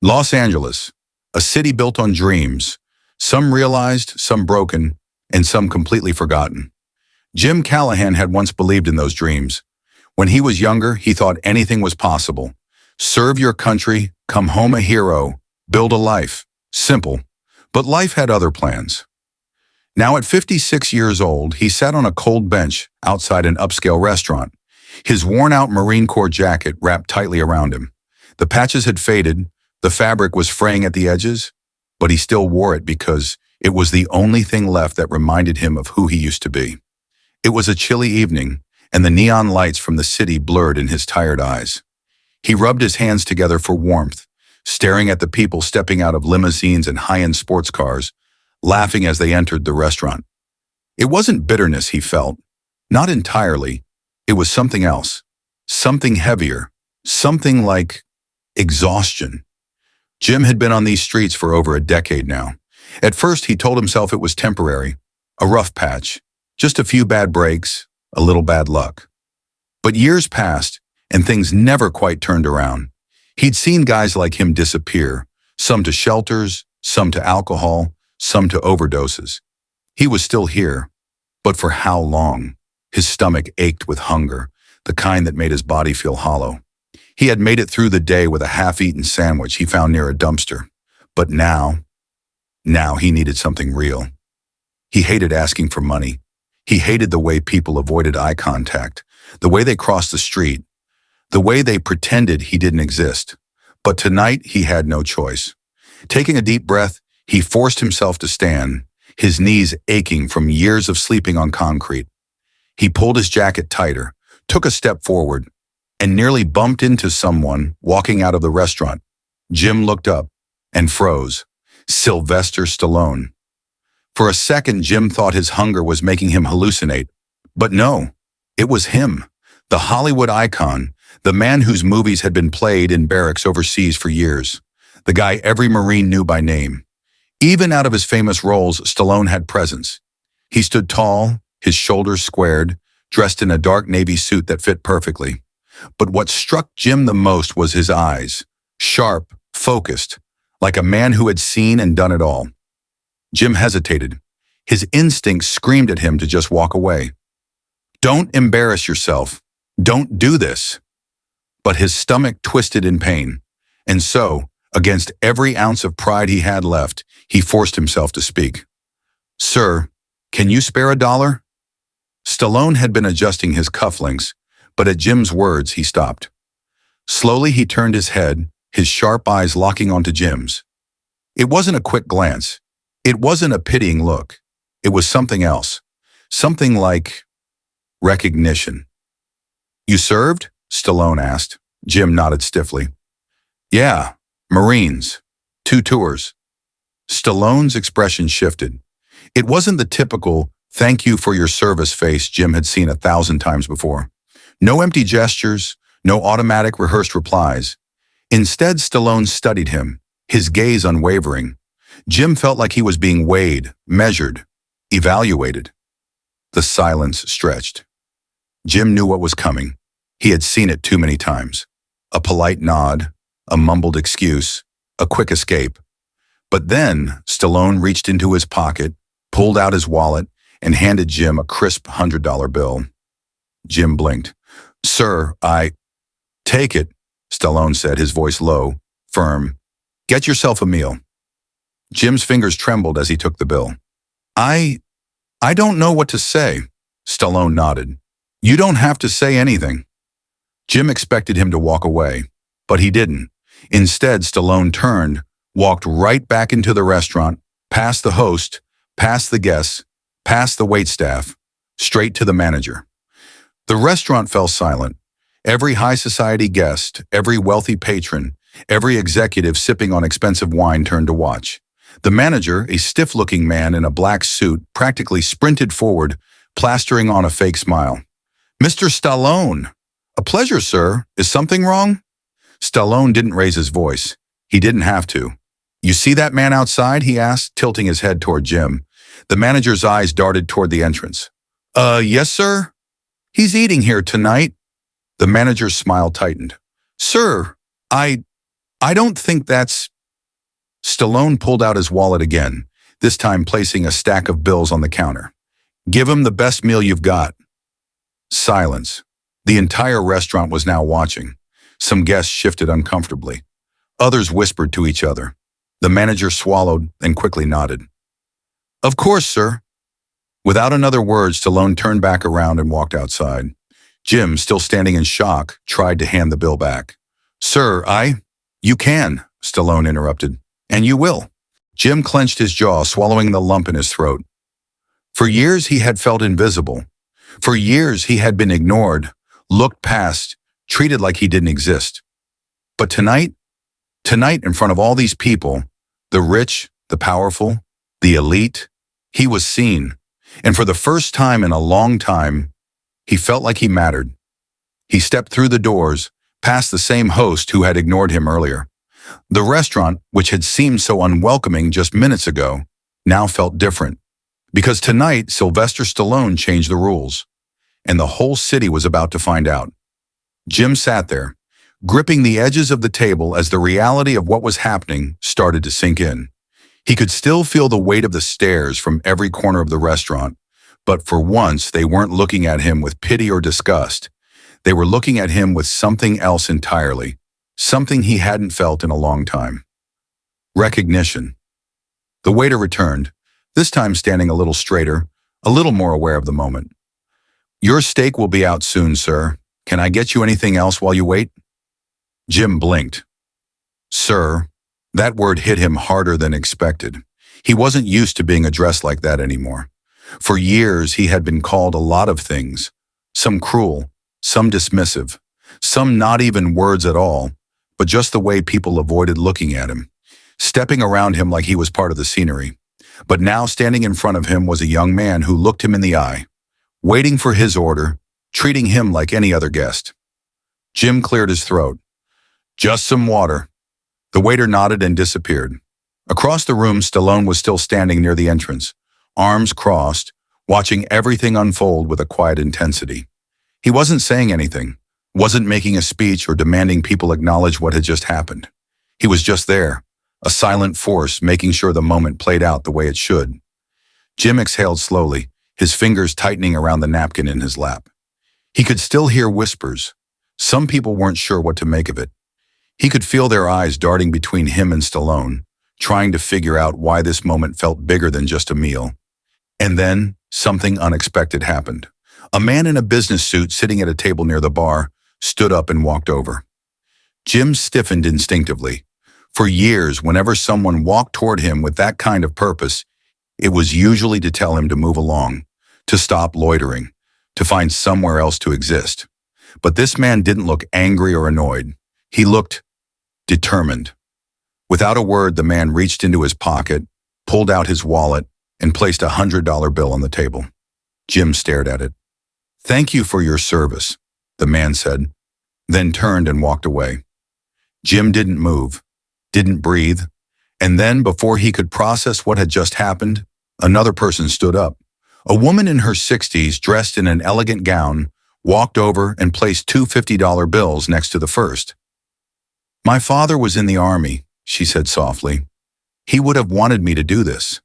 Los Angeles, a city built on dreams, some realized, some broken, and some completely forgotten. Jim Callahan had once believed in those dreams. When he was younger, he thought anything was possible. Serve your country, come home a hero, build a life. Simple. But life had other plans. Now at 56 years old, he sat on a cold bench outside an upscale restaurant, his worn-out Marine Corps jacket wrapped tightly around him. The patches had faded, the fabric was fraying at the edges, but he still wore it because it was the only thing left that reminded him of who he used to be. It was a chilly evening, and the neon lights from the city blurred in his tired eyes. He rubbed his hands together for warmth, staring at the people stepping out of limousines and high-end sports cars, laughing as they entered the restaurant. It wasn't bitterness he felt, not entirely. It was something else, something heavier, something like exhaustion. Jim had been on these streets for over a decade now. At first, he told himself it was temporary, a rough patch, just a few bad breaks, a little bad luck. But years passed, and things never quite turned around. He'd seen guys like him disappear, some to shelters, some to alcohol, some to overdoses. He was still here, but for how long? His stomach ached with hunger, the kind that made his body feel hollow. He had made it through the day with a half-eaten sandwich he found near a dumpster. But now he needed something real. He hated asking for money. He hated the way people avoided eye contact, the way they crossed the street, the way they pretended he didn't exist. But tonight he had no choice. Taking a deep breath, he forced himself to stand, his knees aching from years of sleeping on concrete. He pulled his jacket tighter, took a step forward, and nearly bumped into someone walking out of the restaurant. Jim looked up and froze. Sylvester Stallone. For a second, Jim thought his hunger was making him hallucinate. But no, it was him, the Hollywood icon, the man whose movies had been played in barracks overseas for years, the guy every Marine knew by name. Even out of his famous roles, Stallone had presence. He stood tall, his shoulders squared, dressed in a dark navy suit that fit perfectly. But what struck Jim the most was his eyes, sharp, focused, like a man who had seen and done it all. Jim hesitated. His instinct screamed at him to just walk away. Don't embarrass yourself. Don't do this. But his stomach twisted in pain. And so, against every ounce of pride he had left, he forced himself to speak. Sir, can you spare $1? Stallone had been adjusting his cufflinks, but at Jim's words, he stopped. Slowly, he turned his head, his sharp eyes locking onto Jim's. It wasn't a quick glance. It wasn't a pitying look. It was something else. Something like recognition. You served? Stallone asked. Jim nodded stiffly. Yeah, Marines. 2 tours. Stallone's expression shifted. It wasn't the typical, thank you for your service face Jim had seen 1,000 times before. No empty gestures, no automatic rehearsed replies. Instead, Stallone studied him, his gaze unwavering. Jim felt like he was being weighed, measured, evaluated. The silence stretched. Jim knew what was coming. He had seen it too many times. A polite nod, a mumbled excuse, a quick escape. But then, Stallone reached into his pocket, pulled out his wallet, and handed Jim a crisp $100 bill. Jim blinked. Sir, Take it, Stallone said, his voice low, firm. Get yourself a meal. Jim's fingers trembled as he took the bill. I don't know what to say, Stallone nodded. You don't have to say anything. Jim expected him to walk away, but he didn't. Instead, Stallone turned, walked right back into the restaurant, past the host, past the guests, past the waitstaff, straight to the manager. The restaurant fell silent. Every high society guest, every wealthy patron, every executive sipping on expensive wine turned to watch. The manager, a stiff-looking man in a black suit, practically sprinted forward, plastering on a fake smile. Mr. Stallone! A pleasure, sir. Is something wrong? Stallone didn't raise his voice. He didn't have to. You see that man outside? He asked, tilting his head toward Jim. The manager's eyes darted toward the entrance. Yes, sir? He's eating here tonight. The manager's smile tightened. Sir, I don't think that's... Stallone pulled out his wallet again, this time placing a stack of bills on the counter. Give him the best meal you've got. Silence. The entire restaurant was now watching. Some guests shifted uncomfortably. Others whispered to each other. The manager swallowed and quickly nodded. Of course, sir. Without another word, Stallone turned back around and walked outside. Jim, still standing in shock, tried to hand the bill back. Sir, You can, Stallone interrupted. And you will. Jim clenched his jaw, swallowing the lump in his throat. For years he had felt invisible. For years he had been ignored, looked past, treated like he didn't exist. But tonight in front of all these people, the rich, the powerful, the elite, he was seen. And for the first time in a long time, he felt like he mattered. He stepped through the doors, past the same host who had ignored him earlier. The restaurant, which had seemed so unwelcoming just minutes ago, now felt different. Because tonight, Sylvester Stallone changed the rules. And the whole city was about to find out. Jim sat there, gripping the edges of the table as the reality of what was happening started to sink in. He could still feel the weight of the stares from every corner of the restaurant, but for once they weren't looking at him with pity or disgust. They were looking at him with something else entirely, something he hadn't felt in a long time. Recognition. The waiter returned, this time standing a little straighter, a little more aware of the moment. Your steak will be out soon, sir. Can I get you anything else while you wait? Jim blinked. Sir, that word hit him harder than expected. He wasn't used to being addressed like that anymore. For years, he had been called a lot of things, some cruel, some dismissive, some not even words at all, but just the way people avoided looking at him, stepping around him like he was part of the scenery. But now standing in front of him was a young man who looked him in the eye, waiting for his order, treating him like any other guest. Jim cleared his throat. Just some water. The waiter nodded and disappeared. Across the room, Stallone was still standing near the entrance, arms crossed, watching everything unfold with a quiet intensity. He wasn't saying anything, wasn't making a speech or demanding people acknowledge what had just happened. He was just there, a silent force making sure the moment played out the way it should. Jim exhaled slowly, his fingers tightening around the napkin in his lap. He could still hear whispers. Some people weren't sure what to make of it. He could feel their eyes darting between him and Stallone, trying to figure out why this moment felt bigger than just a meal. And then, something unexpected happened. A man in a business suit sitting at a table near the bar stood up and walked over. Jim stiffened instinctively. For years, whenever someone walked toward him with that kind of purpose, it was usually to tell him to move along, to stop loitering, to find somewhere else to exist. But this man didn't look angry or annoyed. He looked determined. Without a word, the man reached into his pocket, pulled out his wallet, and placed a $100 bill on the table. Jim stared at it. Thank you for your service, the man said, then turned and walked away. Jim didn't move, didn't breathe, and then, before he could process what had just happened, another person stood up. A woman in her 60s, dressed in an elegant gown, walked over and placed two $50 bills next to the first. My father was in the army, she said softly. He would have wanted me to do this.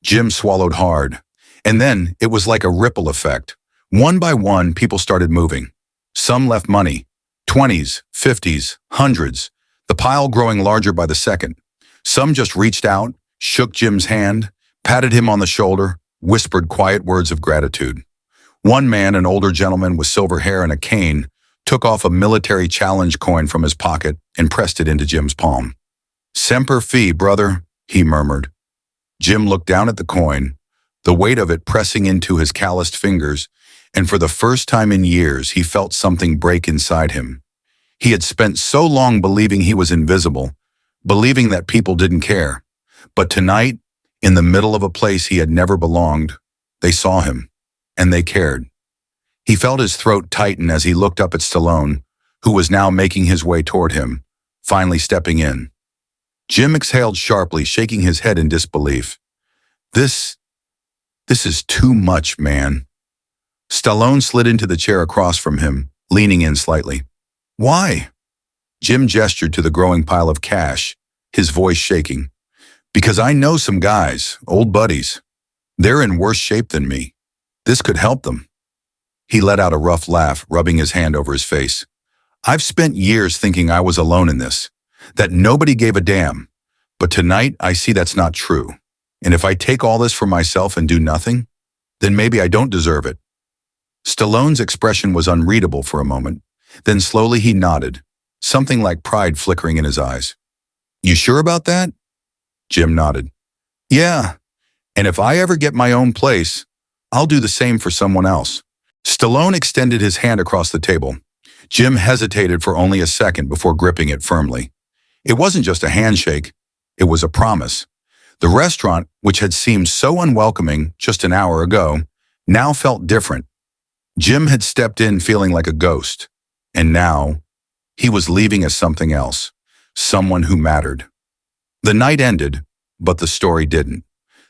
Jim swallowed hard, and then it was like a ripple effect. One by one, people started moving. Some left money, 20s, 50s, hundreds, the pile growing larger by the second. Some just reached out, shook Jim's hand, patted him on the shoulder, whispered quiet words of gratitude. One man, an older gentleman with silver hair and a cane, took off a military challenge coin from his pocket and pressed it into Jim's palm. Semper Fi, brother, he murmured. Jim looked down at the coin, the weight of it pressing into his calloused fingers, and for the first time in years he felt something break inside him. He had spent so long believing he was invisible, believing that people didn't care. But tonight, in the middle of a place he had never belonged, they saw him, and they cared. He felt his throat tighten as he looked up at Stallone, who was now making his way toward him, finally stepping in. Jim exhaled sharply, shaking his head in disbelief. This is too much, man. Stallone slid into the chair across from him, leaning in slightly. Why? Jim gestured to the growing pile of cash, his voice shaking. Because I know some guys, old buddies. They're in worse shape than me. This could help them. He let out a rough laugh, rubbing his hand over his face. I've spent years thinking I was alone in this, that nobody gave a damn. But tonight, I see that's not true. And if I take all this for myself and do nothing, then maybe I don't deserve it. Stallone's expression was unreadable for a moment. Then slowly he nodded, something like pride flickering in his eyes. You sure about that? Jim nodded. Yeah, and if I ever get my own place, I'll do the same for someone else. Stallone extended his hand across the table. Jim hesitated for only a second before gripping it firmly. It wasn't just a handshake, it was a promise. The restaurant, which had seemed so unwelcoming just an hour ago, now felt different. Jim had stepped in feeling like a ghost, and now he was leaving as something else, someone who mattered. The night ended, but the story didn't.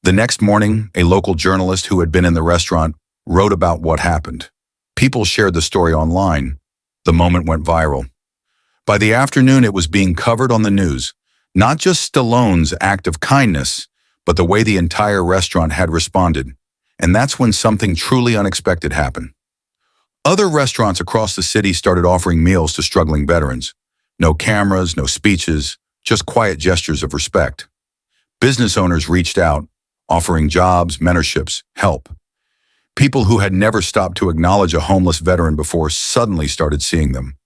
The next morning, a local journalist who had been in the restaurant wrote about what happened. People shared the story online. The moment went viral. By the afternoon, it was being covered on the news, not just Stallone's act of kindness, but the way the entire restaurant had responded. And that's when something truly unexpected happened. Other restaurants across the city started offering meals to struggling veterans. No cameras, no speeches, just quiet gestures of respect. Business owners reached out, offering jobs, mentorships, help. People who had never stopped to acknowledge a homeless veteran before suddenly started seeing them.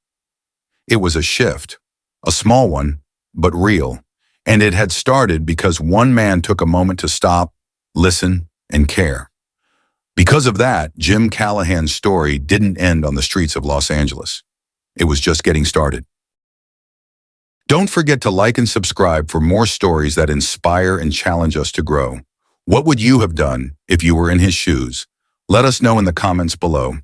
It was a shift, a small one, but real, and it had started because one man took a moment to stop, listen, and care. Because of that, Jim Callahan's story didn't end on the streets of Los Angeles. It was just getting started. Don't forget to like and subscribe for more stories that inspire and challenge us to grow. What would you have done if you were in his shoes? Let us know in the comments below.